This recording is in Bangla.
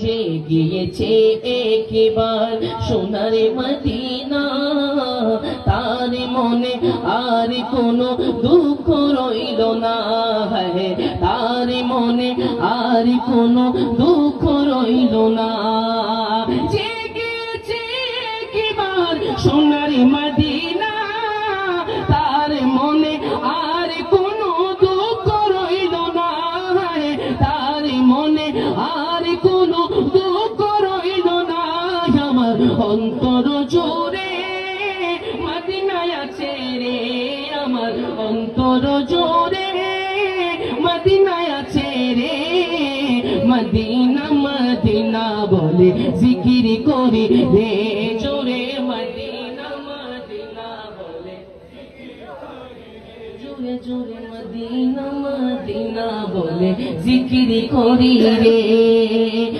যে গিয়েছে একবার সোনারে মদিনা, তার মনে আর কোনো দুঃখ রইল না, হ্যাঁ তার মনে আর কোনো দুঃখ রইল না। যে গিয়েছে একবার সোনারে মদিনা, তার মনে আর কোনো দুঃখ রইল না, তার মনে আর কোনো দুঃখ রইল না। আমার অন্তর জোরে মদিনায় আছে রে, আমার অন্তর জোরে মদিনায় আছে রে। মদিনা মদিনা বলে জিকির করি রে জোরে, মদিনা মদিনা বলে জোরে জোরে, মদিনা মদিনা বলে জিকির করি রে।